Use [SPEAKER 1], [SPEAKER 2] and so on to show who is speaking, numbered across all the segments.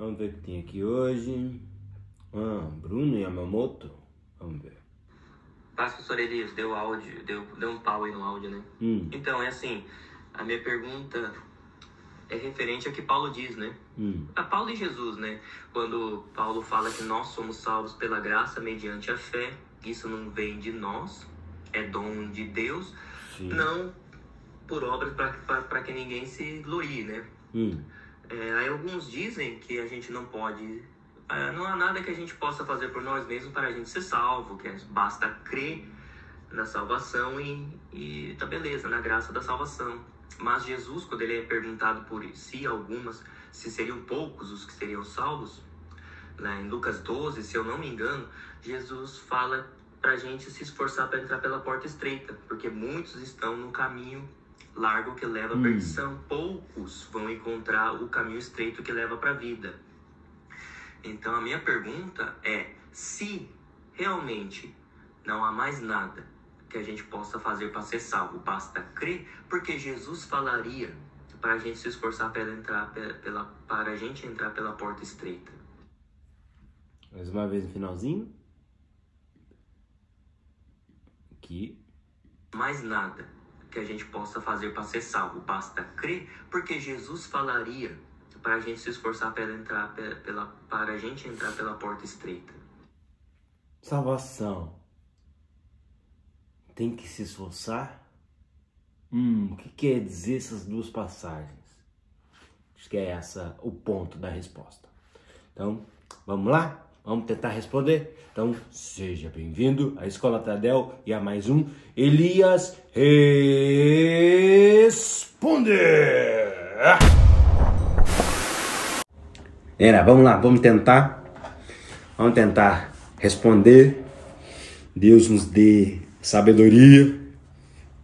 [SPEAKER 1] Vamos ver o que tem aqui hoje. Bruno Yamamoto. Vamos ver.
[SPEAKER 2] Pastor Elias, deu áudio, deu um pau aí no áudio, né? Então, é assim, a minha pergunta é referente ao que Paulo diz, né? A Paulo e Jesus, né? Quando Paulo fala que nós somos salvos pela graça mediante a fé, isso não vem de nós, é dom de Deus, sim, não por obras para que ninguém se glorie, né? Aí alguns dizem que a gente não pode... não há nada que a gente possa fazer por nós mesmos para a gente ser salvo, que basta crer na salvação e tá beleza, na graça da salvação. Mas Jesus, quando ele é perguntado por se seriam poucos os que seriam salvos, lá em Lucas 12, se eu não me engano, Jesus fala para a gente se esforçar para entrar pela porta estreita, porque muitos estão no caminho largo que leva à perdição, poucos vão encontrar o caminho estreito que leva para a vida. Então a minha pergunta é, se realmente não há mais nada que a gente possa fazer para ser salvo, basta crer, porque Jesus falaria para a gente se esforçar para a gente entrar pela porta estreita.
[SPEAKER 1] Mais uma vez no finalzinho. Aqui.
[SPEAKER 2] Mais nada que a gente possa fazer para ser salvo, basta crer, porque Jesus falaria para a gente se esforçar para a gente entrar pela porta estreita.
[SPEAKER 1] Salvação. Tem que se esforçar? O que quer dizer essas duas passagens? Acho que é essa o ponto da resposta. Então, vamos lá? Vamos tentar responder? Então, seja bem-vindo à Escola Tadel e a mais um Elias Responde! Vamos lá, vamos tentar responder. Deus nos dê sabedoria.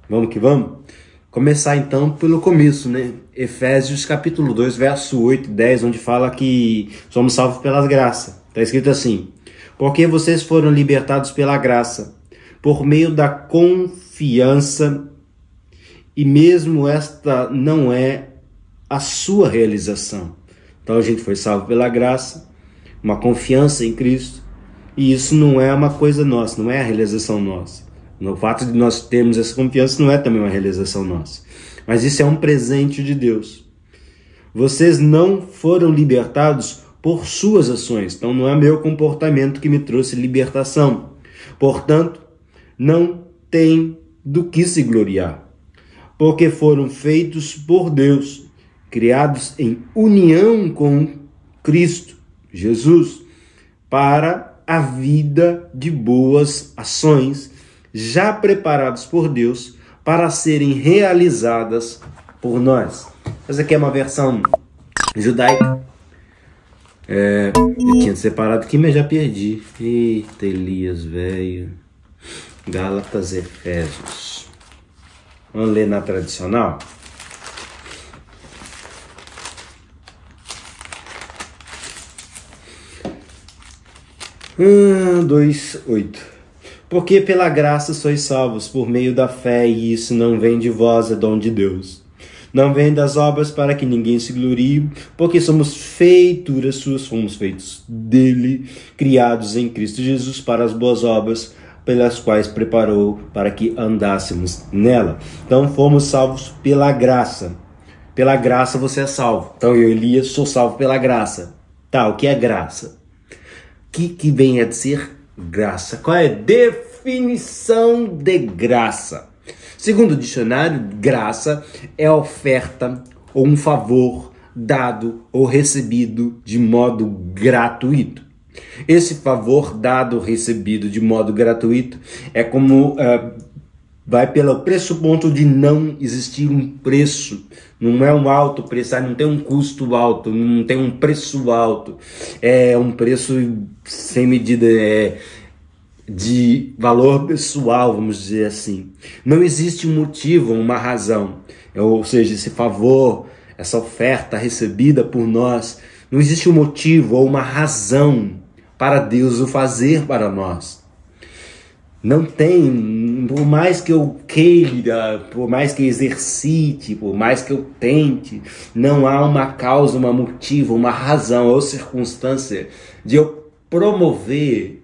[SPEAKER 1] Vamos que vamos? Começar então pelo começo, né? Efésios capítulo 2, verso 8 e 10, onde fala que somos salvos pela graça. Está escrito assim: porque vocês foram libertados pela graça, por meio da confiança, e mesmo esta não é a sua realização. Então a gente foi salvo pela graça, uma confiança em Cristo, e isso não é uma coisa nossa, não é a realização nossa. O fato de nós termos essa confiança não é também uma realização nossa, mas isso é um presente de Deus. Vocês não foram libertados por suas ações, então não é meu comportamento que me trouxe libertação. Portanto, não tem do que se gloriar, porque foram feitos por Deus, criados em união com Cristo Jesus, para a vida de boas ações, já preparados por Deus para serem realizadas por nós. Essa aqui é uma versão judaica. Eu tinha separado aqui, mas já perdi. Eita, Elias, velho. Gálatas, Efésios. Vamos ler na tradicional? Dois, 8. Porque pela graça sois salvos por meio da fé, e isso não vem de vós, é dom de Deus. Não vem das obras para que ninguém se glorie, porque somos feituras suas, fomos feitos dele, criados em Cristo Jesus para as boas obras, pelas quais preparou para que andássemos nela. Então fomos salvos pela graça. Pela graça você é salvo. Então eu, Elias, sou salvo pela graça. Tá, o que é graça? O que vem a dizer graça? Qual é a definição de graça? Segundo o dicionário, graça é oferta ou um favor dado ou recebido de modo gratuito. Esse favor dado ou recebido de modo gratuito é como vai pelo pressuposto de não existir um preço. Não é um alto preço, não tem um custo alto, não tem um preço alto. É um preço sem medida, de valor pessoal, vamos dizer assim. Não existe um motivo, uma razão. Ou seja, esse favor, essa oferta recebida por nós, não existe um motivo ou uma razão para Deus o fazer para nós. Não tem por mais que eu queira, por mais que eu exercite, por mais que eu tente, não há uma causa, um motivo, uma razão ou circunstância de eu promover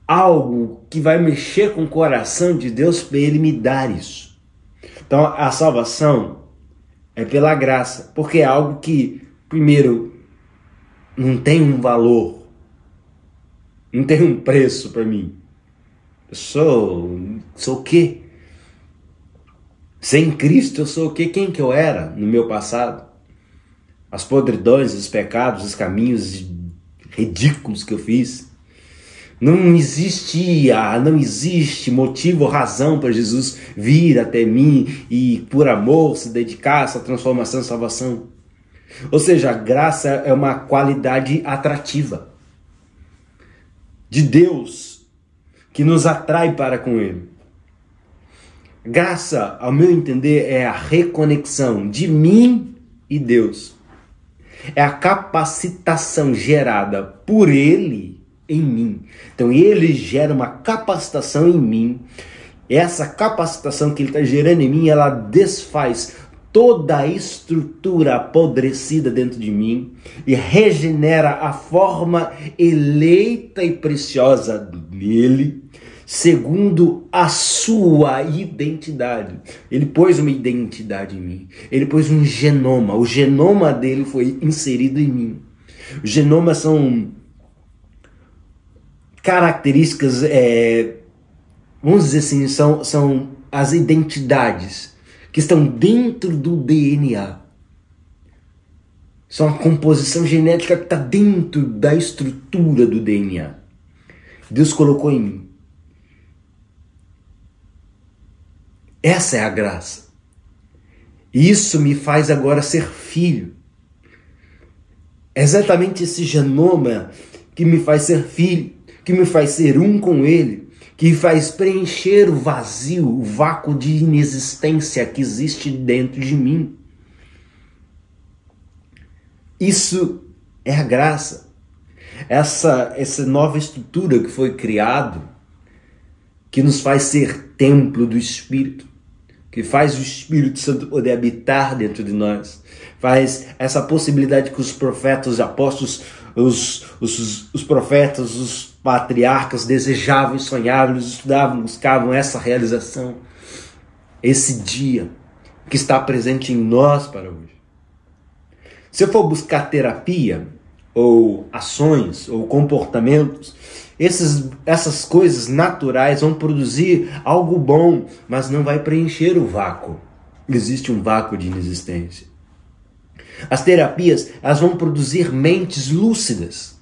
[SPEAKER 1] algo que vai mexer com o coração de Deus para Ele me dar isso. Então a salvação é pela graça, porque é algo que, primeiro, não tem um valor, não tem um preço para mim. Eu sou o quê? Sem Cristo eu sou o quê? Quem que eu era no meu passado? As podridões, os pecados, os caminhos ridículos que eu fiz. Não existe motivo ou razão para Jesus vir até mim e, por amor, se dedicar a essa transformação e salvação. Ou seja, a graça é uma qualidade atrativa de Deus que nos atrai para com Ele. Graça, ao meu entender, é a reconexão de mim e Deus. É a capacitação gerada por Ele em mim. Então Ele gera uma capacitação em mim. Essa capacitação que Ele está gerando em mim, ela desfaz toda a estrutura apodrecida dentro de mim e regenera a forma eleita e preciosa dele, segundo a sua identidade. Ele pôs uma identidade em mim. Ele pôs um genoma. O genoma dele foi inserido em mim. Os genomas são características, vamos dizer assim, são as identidades que estão dentro do DNA. São a composição genética que está dentro da estrutura do DNA. Deus colocou em mim. Essa é a graça. Isso me faz agora ser filho. É exatamente esse genoma que me faz ser filho, que me faz ser um com Ele, que faz preencher o vazio, o vácuo de inexistência que existe dentro de mim. Isso é a graça. Essa nova estrutura que foi criada, que nos faz ser templo do Espírito, que faz o Espírito Santo poder habitar dentro de nós, faz essa possibilidade que os profetas, os apóstolos, os profetas, os patriarcas desejavam e sonhavam, eles estudavam, buscavam essa realização, esse dia que está presente em nós para hoje. Se eu for buscar terapia, ou ações, ou comportamentos, essas coisas naturais vão produzir algo bom, mas não vai preencher o vácuo. Existe um vácuo de inexistência. As terapias, elas vão produzir mentes lúcidas,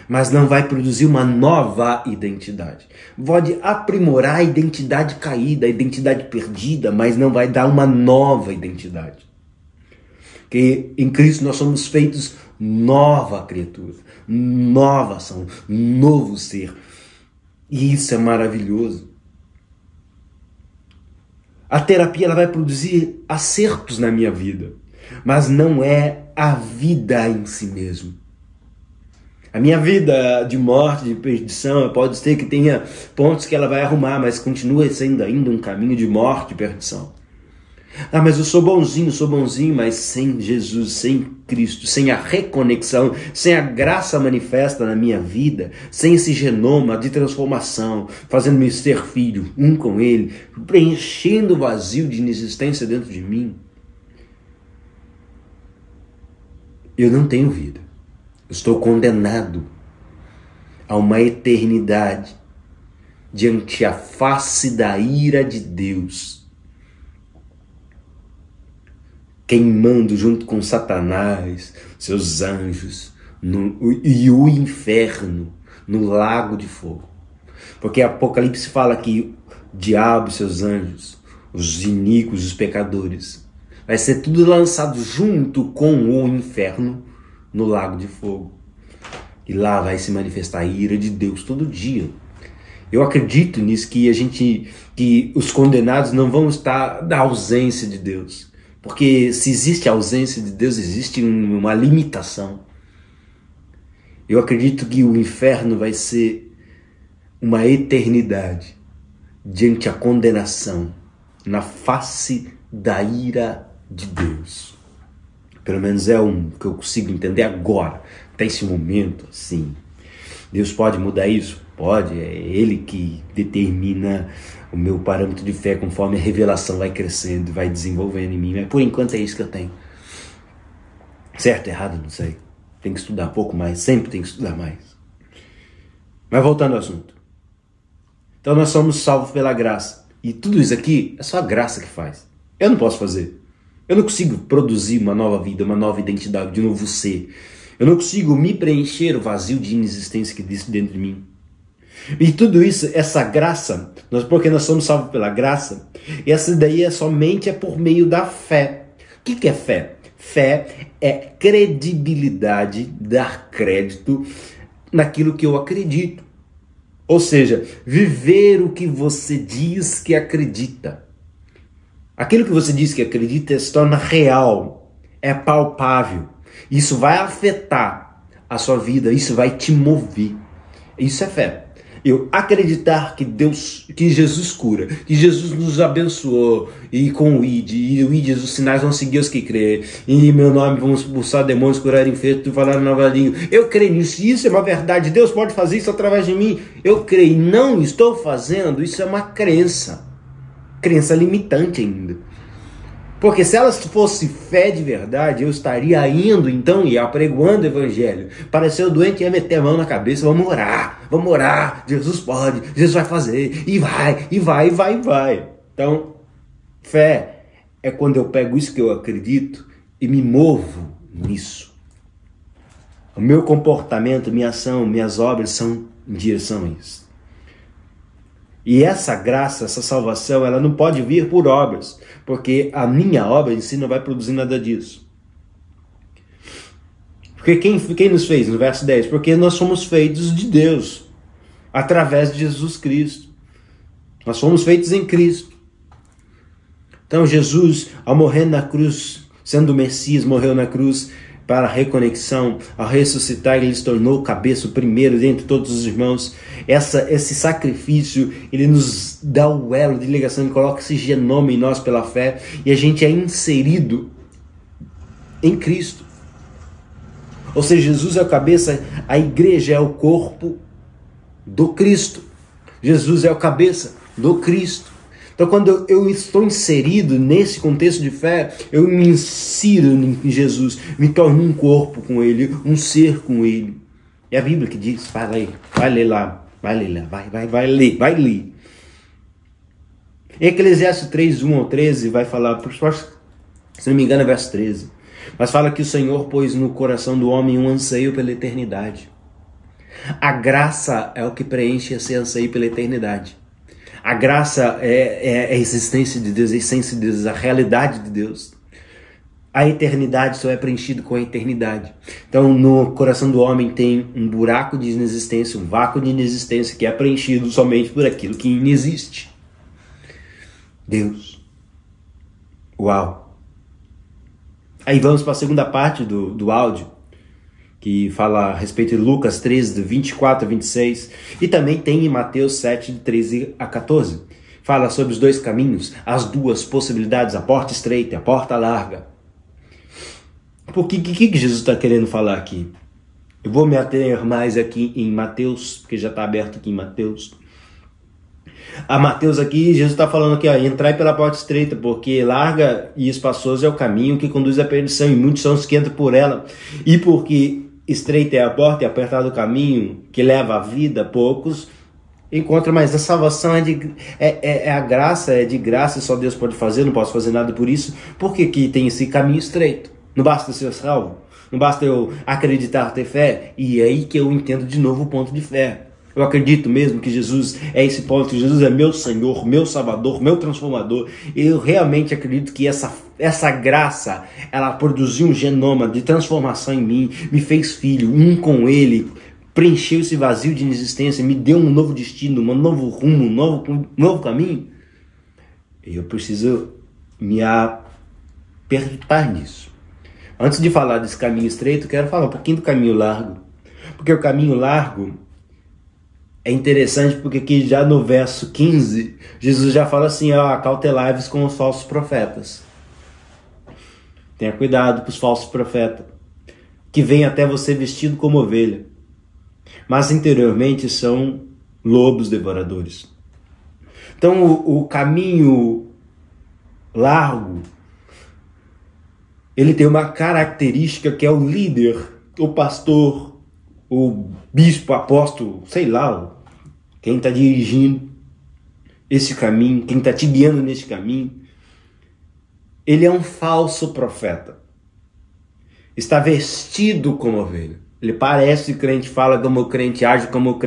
[SPEAKER 1] mas não vai produzir uma nova identidade. Pode aprimorar a identidade caída, a identidade perdida, mas não vai dar uma nova identidade. Porque em Cristo nós somos feitos nova criatura, nova ação, novo ser. E isso é maravilhoso. A terapia ela vai produzir acertos na minha vida, mas não é a vida em si mesmo. A minha vida de morte, de perdição, pode ser que tenha pontos que ela vai arrumar, mas continua sendo ainda um caminho de morte e perdição. Ah, mas eu sou bonzinho, mas sem Jesus, sem Cristo, sem a reconexão, sem a graça manifesta na minha vida, sem esse genoma de transformação, fazendo-me ser filho, um com Ele, preenchendo o vazio de inexistência dentro de mim, eu não tenho vida. Eu estou condenado a uma eternidade diante a face da ira de Deus, queimando junto com Satanás, seus anjos, e o inferno, no lago de fogo. Porque Apocalipse fala que o diabo e seus anjos, os iníquos, os pecadores, vai ser tudo lançado junto com o inferno no lago de fogo. E lá vai se manifestar a ira de Deus todo dia. Eu acredito nisso, que os condenados não vão estar na ausência de Deus. Porque se existe a ausência de Deus, existe uma limitação. Eu acredito que o inferno vai ser uma eternidade diante a condenação, na face da ira de Deus. Pelo menos é um que eu consigo entender agora, até esse momento, assim. Deus pode mudar isso? Pode, é Ele que determina o meu parâmetro de fé conforme a revelação vai crescendo, vai desenvolvendo em mim, mas por enquanto é isso que eu tenho. Certo, errado, não sei. Tem que estudar um pouco mais, sempre tem que estudar mais. Mas voltando ao assunto. Então nós somos salvos pela graça. E tudo isso aqui é só a graça que faz. Eu não posso fazer. Eu não consigo produzir uma nova vida, uma nova identidade, de novo ser. Eu não consigo me preencher o vazio de inexistência que existe dentro de mim. E tudo isso, essa graça, porque nós somos salvos pela graça, e essa daí somente por meio da fé. O que é fé? Fé é credibilidade, dar crédito naquilo que eu acredito. Ou seja, viver o que você diz que acredita. Aquilo que você diz que acredita se torna real, é palpável. Isso vai afetar a sua vida, isso vai te mover. Isso é fé. Eu acreditar que que Jesus cura, que Jesus nos abençoou, e com o ID, os sinais vão seguir os que creem, e em meu nome vamos expulsar demônios, curar enfermos e falar nova língua. Eu creio nisso, isso é uma verdade, Deus pode fazer isso através de mim. Eu creio, não estou fazendo, isso é uma crença limitante ainda. Porque se elas fosse fé de verdade, eu estaria indo então e apregoando o evangelho. Pareceu doente, ia meter a mão na cabeça, vamos orar, Jesus pode, Jesus vai fazer, e vai. Então, fé é quando eu pego isso que eu acredito e me movo nisso. O meu comportamento, minha ação, minhas obras são em direção a isso. E essa graça, essa salvação, ela não pode vir por obras, porque a minha obra em si não vai produzir nada disso. Porque quem nos fez? No verso 10, porque nós somos feitos de Deus, através de Jesus Cristo. Nós somos feitos em Cristo. Então Jesus, ao morrer na cruz, sendo o Messias, morreu na cruz para a reconexão. Ao ressuscitar, ele se tornou cabeça, o primeiro dentre todos os irmãos. Esse sacrifício, ele nos dá o elo de ligação, ele coloca esse genoma em nós pela fé, e a gente é inserido em Cristo. Ou seja, Jesus é o cabeça, a igreja é o corpo do Cristo. Jesus é o cabeça do Cristo. Então, quando eu estou inserido nesse contexto de fé, eu me insiro em Jesus, me torno um corpo com Ele, um ser com Ele. É a Bíblia que diz, vai ler lá, vai ler. Eclesiastes 3, 1 ao 13 vai falar, se não me engano é verso 13, mas fala que o Senhor pôs no coração do homem um anseio pela eternidade. A graça é o que preenche esse anseio pela eternidade. A graça é a existência de Deus, a essência de Deus, a realidade de Deus. A eternidade só é preenchida com a eternidade. Então, no coração do homem tem um buraco de inexistência, um vácuo de inexistência que é preenchido somente por aquilo que inexiste. Deus. Uau! Aí vamos para a segunda parte do áudio, que fala a respeito de Lucas 13, de 24 a 26, e também tem em Mateus 7, de 13 a 14. Fala sobre os dois caminhos, as duas possibilidades, a porta estreita e a porta larga. Por que Jesus está querendo falar aqui? Eu vou me ater mais aqui em Mateus, porque já está aberto aqui em Mateus. A Mateus aqui, Jesus está falando aqui, entrai pela porta estreita, porque larga e espaçoso é o caminho que conduz à perdição, e muitos são os que entram por ela. E porque estreita é a porta e apertado o caminho que leva à vida, poucos encontram, mas a salvação é a graça, é de graça, só Deus pode fazer, não posso fazer nada por isso. Por que tem esse caminho estreito? Não basta ser salvo? Não basta eu acreditar, ter fé? E é aí que eu entendo de novo o ponto de fé. Eu acredito mesmo que Jesus é esse ponto, que Jesus é meu Senhor, meu Salvador, meu transformador. Eu realmente acredito que essa graça, ela produziu um genoma de transformação em mim, me fez filho, um com Ele, preencheu esse vazio de inexistência, me deu um novo destino, um novo rumo, um novo caminho. Eu preciso me apertar nisso. Antes de falar desse caminho estreito, quero falar um pouquinho do caminho largo. Porque o caminho largo É interessante porque aqui já no verso 15, Jesus já fala assim, ó, acautelai-vos com os falsos profetas. Tenha cuidado com os falsos profetas, que vêm até você vestido como ovelha, mas interiormente são lobos devoradores. Então o caminho largo, ele tem uma característica que é o líder, o pastor, o bispo, apóstolo, sei lá, quem está dirigindo esse caminho, quem está te guiando nesse caminho, ele é um falso profeta. Está vestido como ovelha. Ele parece crente, fala como crente, age como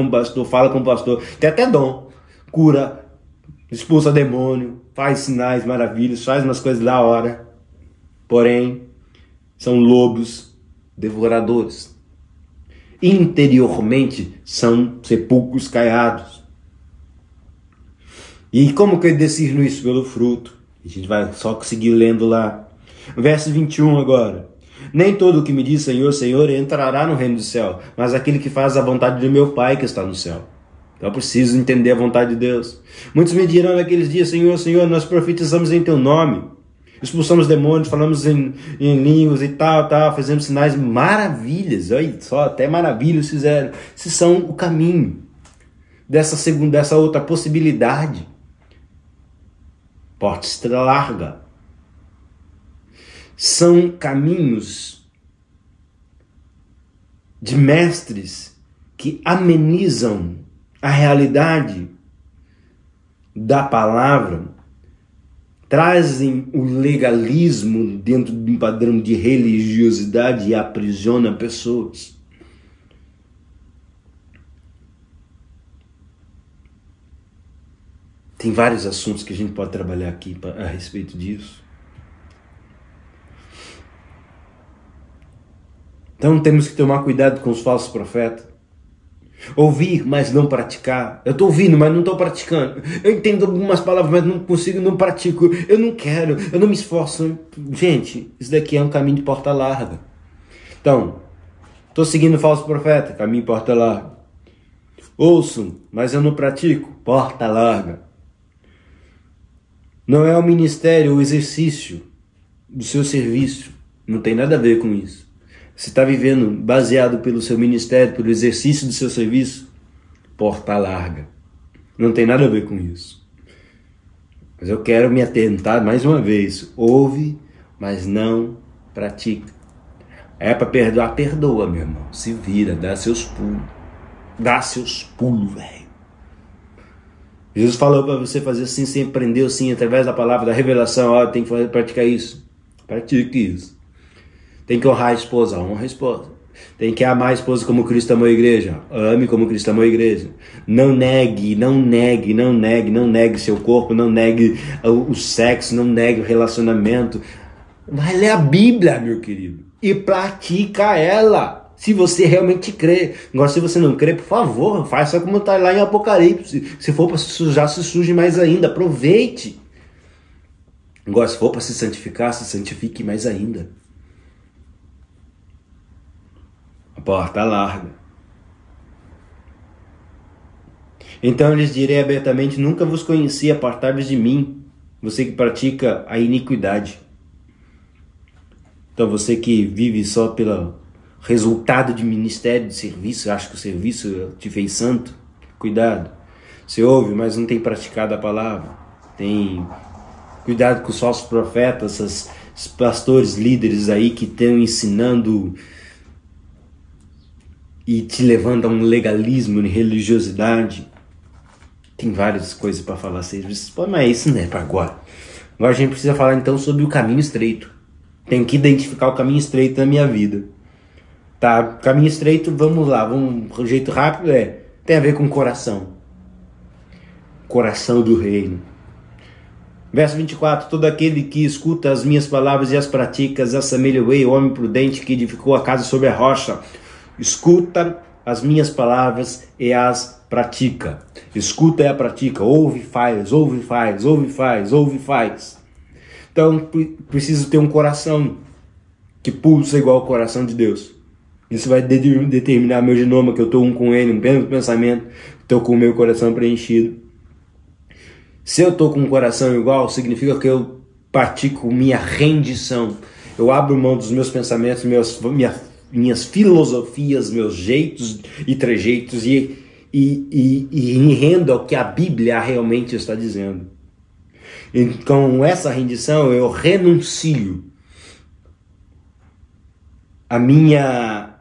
[SPEAKER 1] pastor, fala como pastor, tem até dom, cura, expulsa demônio, faz sinais, maravilhas, faz umas coisas da hora. Porém, são lobos devoradores. Interiormente, são sepulcros caiados. E como que eu discerno isso? Pelo fruto. A gente vai só conseguir lendo lá. Verso 21 agora. Nem todo o que me diz Senhor, Senhor entrará no reino do céu, mas aquele que faz a vontade do meu Pai que está no céu. Então eu preciso entender a vontade de Deus. Muitos me dirão naqueles dias, Senhor, Senhor, nós profetizamos em teu nome, expulsamos demônios, falamos em línguas e tal, fazemos sinais, maravilhas, olha só, até maravilhas fizeram. Esses são o caminho dessa outra possibilidade. Porta estrela larga. São caminhos de mestres que amenizam a realidade da palavra, trazem o legalismo dentro de um padrão de religiosidade e aprisionam pessoas. Tem vários assuntos que a gente pode trabalhar aqui a respeito disso. Então temos que tomar cuidado com os falsos profetas. Ouvir, mas não praticar. Eu estou ouvindo, mas não estou praticando. Eu entendo algumas palavras, mas não consigo, não pratico. Eu não quero, eu não me esforço. Gente, isso daqui é um caminho de porta larga. Então, estou seguindo o falso profeta, caminho de porta larga. Ouço, mas eu não pratico, porta larga. Não é o ministério, o exercício do seu serviço. Não tem nada a ver com isso. Você está vivendo baseado pelo seu ministério, pelo exercício do seu serviço, porta larga. Não tem nada a ver com isso. Mas eu quero me atentar mais uma vez. Ouve, mas não pratica. É para perdoar, perdoa, meu irmão. Se vira, dá seus pulos. Dá seus pulos, velho. Jesus falou para você fazer assim, você aprendeu assim, através da palavra, da revelação. Ó, tem que praticar isso. Pratique isso. Tem que honrar a esposa, honra a esposa. Tem que amar a esposa como Cristo amou a igreja. Ame como Cristo amou a igreja. Não negue seu corpo, não negue o sexo, não negue o relacionamento. Vai ler a Bíblia, meu querido, e pratica ela. Se você realmente crê. Agora, se você não crê, por favor, faça como está lá em Apocalipse. Se for para se sujar, se suje mais ainda. Aproveite. Agora, se for para se santificar, se santifique mais ainda. A porta larga. Então eu lhes direi abertamente: nunca vos conheci, apartai-vos de mim, você que pratica a iniquidade. Então você que vive só pelo resultado de ministério, de serviço, acha que o serviço te fez santo, cuidado. Você ouve, mas não tem praticado a palavra. Tem cuidado com os falsos profetas, esses pastores, líderes aí que estão ensinando e te levando a um legalismo e religiosidade. Tem várias coisas para falar, mas isso não é para agora. Agora a gente precisa falar então sobre o caminho estreito. Tem que identificar o caminho estreito na minha vida. Tá? Caminho estreito, vamos lá, um jeito rápido tem a ver com o coração. Coração do reino. Verso 24, todo aquele que escuta as minhas palavras e as pratica, assemelha-o ao homem prudente que edificou a casa sobre a rocha. Escuta as minhas palavras e as pratica. Escuta e a pratica. Ouve e faz, ouve e faz, ouve e faz, ouve e faz. Então, preciso ter um coração que pulsa igual ao coração de Deus. Isso vai determinar meu genoma, que eu estou um com ele, um mesmo pensamento, estou com o meu coração preenchido. Se eu estou com um coração igual, significa que eu pratico minha rendição. Eu abro mão dos meus pensamentos, minhas filosofias, meus jeitos e trejeitos e me rendo ao que a Bíblia realmente está dizendo. E com essa rendição eu renuncio a minha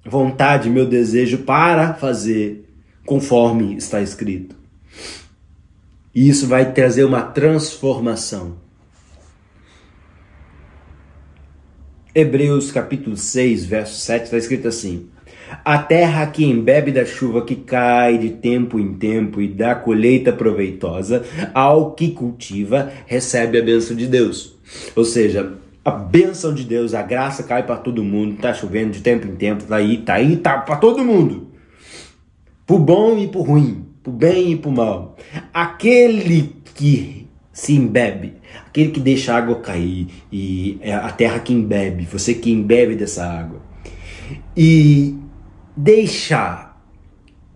[SPEAKER 1] vontade, meu desejo para fazer conforme está escrito. E isso vai trazer uma transformação. Hebreus capítulo 6, verso 7, está escrito assim: a terra que embebe da chuva que cai de tempo em tempo e dá colheita proveitosa, ao que cultiva, recebe a bênção de Deus. Ou seja, a bênção de Deus, a graça cai para todo mundo, tá chovendo de tempo em tempo, tá para todo mundo. Pro bom e pro ruim, pro bem e pro mal. Aquele que se embebe, aquele que deixa a água cair, e é a terra que embebe, você que embebe dessa água. E deixar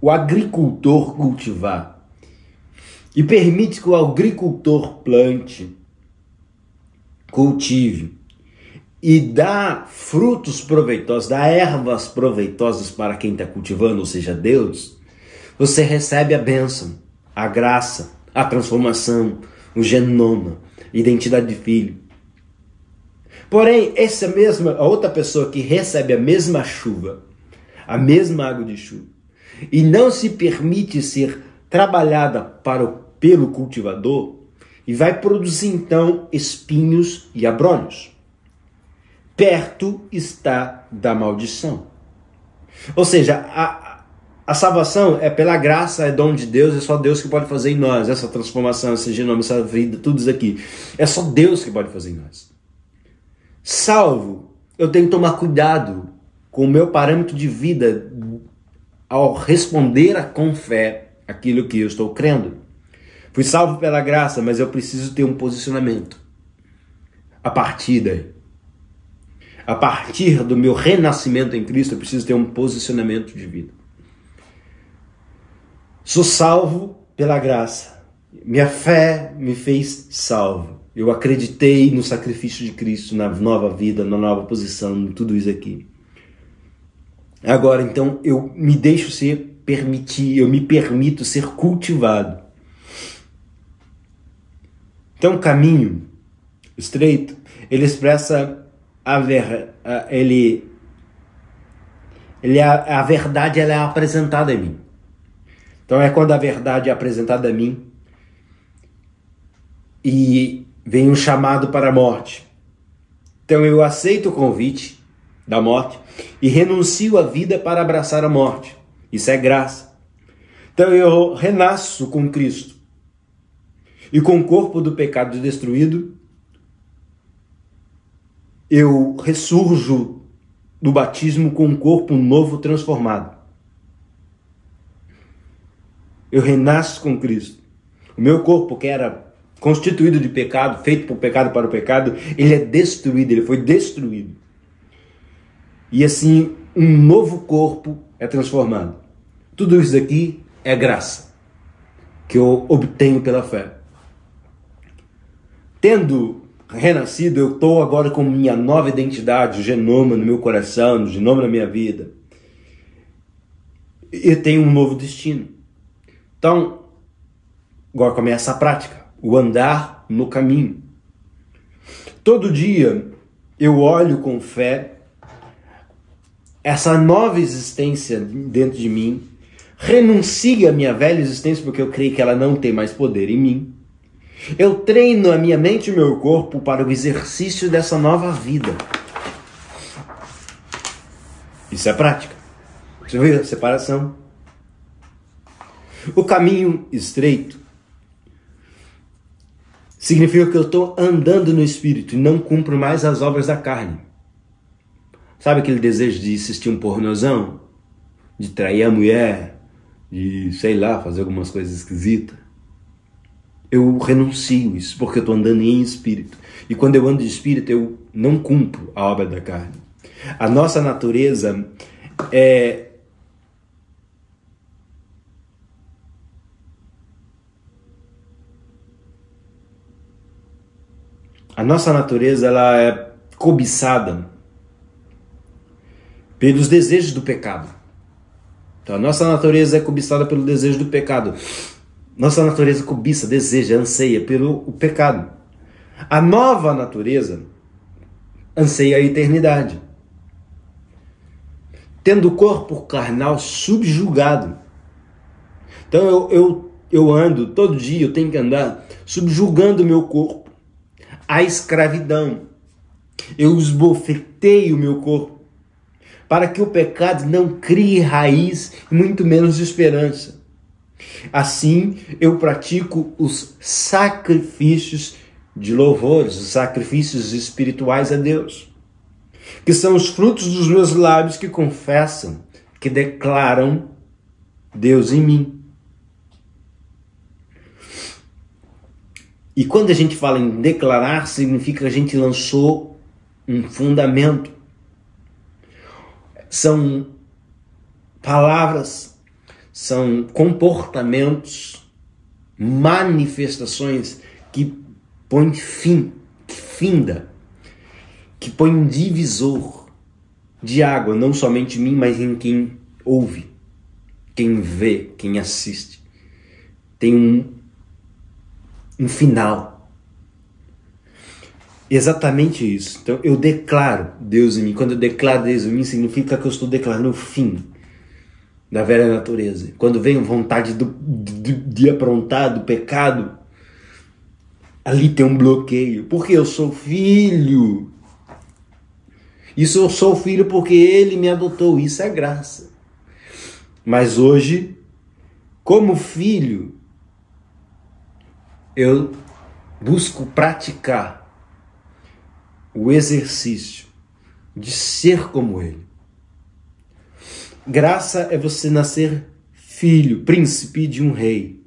[SPEAKER 1] o agricultor cultivar e permite que o agricultor plante, cultive e dá frutos proveitosos, dá ervas proveitosas para quem está cultivando, ou seja, Deus, você recebe a bênção, a graça, a transformação, o genoma, identidade de filho. Porém, a outra pessoa que recebe a mesma chuva, a mesma água de chuva, e não se permite ser trabalhada pelo cultivador, e vai produzir então espinhos e abrolhos. Perto está da maldição. Ou seja, a salvação é pela graça, é dom de Deus, é só Deus que pode fazer em nós. Essa transformação, esse genoma, essa vida, tudo isso aqui. É só Deus que pode fazer em nós. Salvo, eu tenho que tomar cuidado com o meu parâmetro de vida ao responder com fé aquilo que eu estou crendo. Fui salvo pela graça, mas eu preciso ter um posicionamento. A partir daí. A partir do meu renascimento em Cristo, eu preciso ter um posicionamento de vida. Sou salvo pela graça. Minha fé me fez salvo. Eu acreditei no sacrifício de Cristo, na nova vida, na nova posição, em tudo isso aqui. Agora, então, eu me permito ser cultivado. Então, o caminho estreito, ele expressa a verdade, ela é apresentada a mim. Então é quando a verdade é apresentada a mim e vem um chamado para a morte. Então eu aceito o convite da morte e renuncio à vida para abraçar a morte. Isso é graça. Então eu renasço com Cristo. E com o corpo do pecado destruído, eu ressurjo do batismo com um corpo novo transformado. Eu renasço com Cristo. O meu corpo, que era constituído de pecado, feito por pecado para o pecado, ele é destruído, ele foi destruído. E assim, um novo corpo é transformado. Tudo isso aqui é graça, que eu obtenho pela fé. Tendo renascido, eu estou agora com minha nova identidade, o genoma no meu coração, o genoma na minha vida. E tenho um novo destino. Então, agora começa a prática, o andar no caminho. Todo dia eu olho com fé essa nova existência dentro de mim, renuncio à minha velha existência porque eu creio que ela não tem mais poder em mim. Eu treino a minha mente e o meu corpo para o exercício dessa nova vida. Isso é prática. Você vê a separação? O caminho estreito significa que eu estou andando no Espírito e não cumpro mais as obras da carne. Sabe aquele desejo de assistir um pornozão? De trair a mulher? De, sei lá, fazer algumas coisas esquisitas? Eu renuncio isso, porque eu estou andando em Espírito. E quando eu ando de Espírito, eu não cumpro a obra da carne. A nossa natureza, A nossa natureza, ela é cobiçada pelos desejos do pecado. Então, a nossa natureza é cobiçada pelo desejo do pecado. Nossa natureza cobiça, deseja, anseia pelo pecado. A nova natureza anseia a eternidade, tendo o corpo carnal subjugado. Então eu ando, todo dia eu tenho que andar subjugando o meu corpo à escravidão. Eu esbofeteio o meu corpo para que o pecado não crie raiz, muito menos esperança. Assim, eu pratico os sacrifícios de louvores, os sacrifícios espirituais a Deus, que são os frutos dos meus lábios que confessam, que declaram Deus em mim. E quando a gente fala em declarar, significa que a gente lançou um fundamento. São palavras, são comportamentos, manifestações que põem fim, que finda, que põe um divisor de água, não somente em mim, mas em quem ouve, quem vê, quem assiste. Tem um final. Exatamente isso. Então eu declaro Deus em mim. Quando eu declaro Deus em mim, significa que eu estou declarando o fim da velha natureza. Quando vem a vontade de aprontar, do pecado, ali tem um bloqueio. Porque eu sou filho. Isso eu sou filho porque Ele me adotou. Isso é graça. Mas hoje, como filho, eu busco praticar o exercício de ser como Ele. Graça é você nascer filho, príncipe de um rei.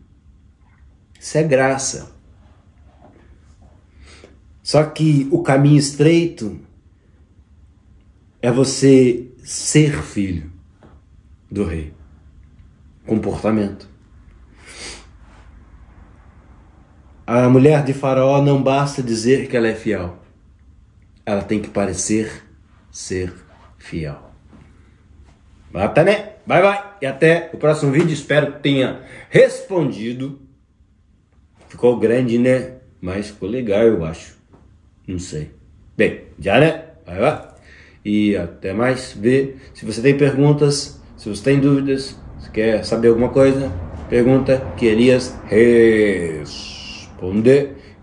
[SPEAKER 1] Isso é graça. Só que o caminho estreito é você ser filho do rei. Comportamento. A mulher de Faraó não basta dizer que ela é fiel. Ela tem que parecer ser fiel. Até, né? Bye. E até o próximo vídeo. Espero que tenha respondido. Ficou grande, né? Mas ficou legal, eu acho. Não sei. Bem, já, né? Bye. E até mais. Se você tem perguntas, se você tem dúvidas, se quer saber alguma coisa, pergunta que Elias responder.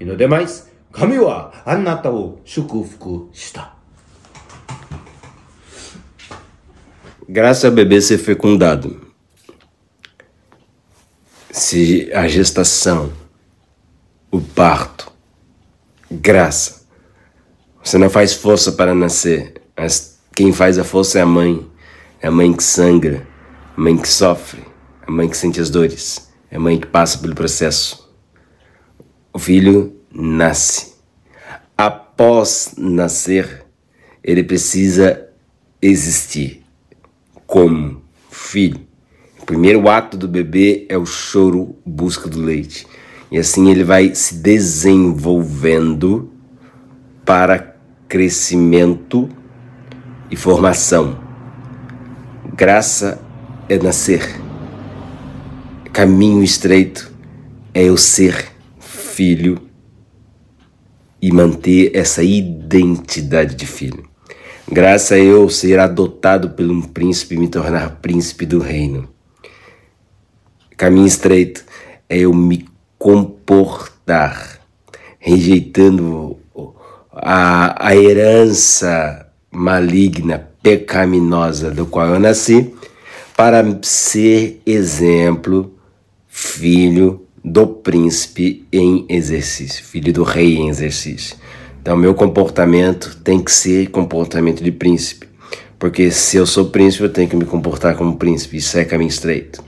[SPEAKER 1] E no demais, Kami wa anata wo shukufuku shita.
[SPEAKER 3] Graça ao bebê ser fecundado. Se a gestação, o parto, graça. Você não faz força para nascer, mas quem faz a força é a mãe. É a mãe que sangra, a mãe que sofre, a mãe que sente as dores, é a mãe que passa pelo processo. O filho nasce. Após nascer, ele precisa existir como filho. O primeiro ato do bebê é o choro, busca do leite. E assim ele vai se desenvolvendo para crescimento e formação. Graça é nascer. Caminho estreito é eu ser filho e manter essa identidade de filho. Graça é eu ser adotado por um príncipe e me tornar príncipe do reino. Caminho estreito é eu me comportar, rejeitando a herança maligna, pecaminosa do qual eu nasci, para ser exemplo, filho do príncipe em exercício, filho do rei em exercício. Então, meu comportamento tem que ser comportamento de príncipe, porque se eu sou príncipe, eu tenho que me comportar como príncipe. Isso é caminho estreito.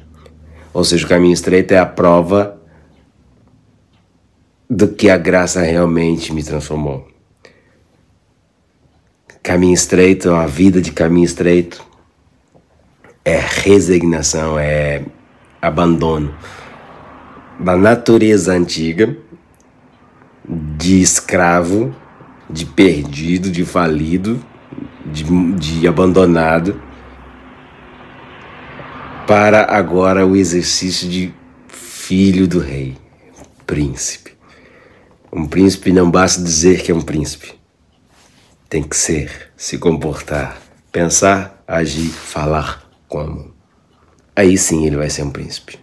[SPEAKER 3] Ou seja, o caminho estreito é a prova do que a graça realmente me transformou. Caminho estreito, a vida de caminho estreito, é resignação, é abandono da natureza antiga, de escravo, de perdido, de falido, de abandonado, para agora o exercício de filho do rei, príncipe. Um príncipe não basta dizer que é um príncipe. Tem que ser, se comportar, pensar, agir, falar como. Aí sim ele vai ser um príncipe.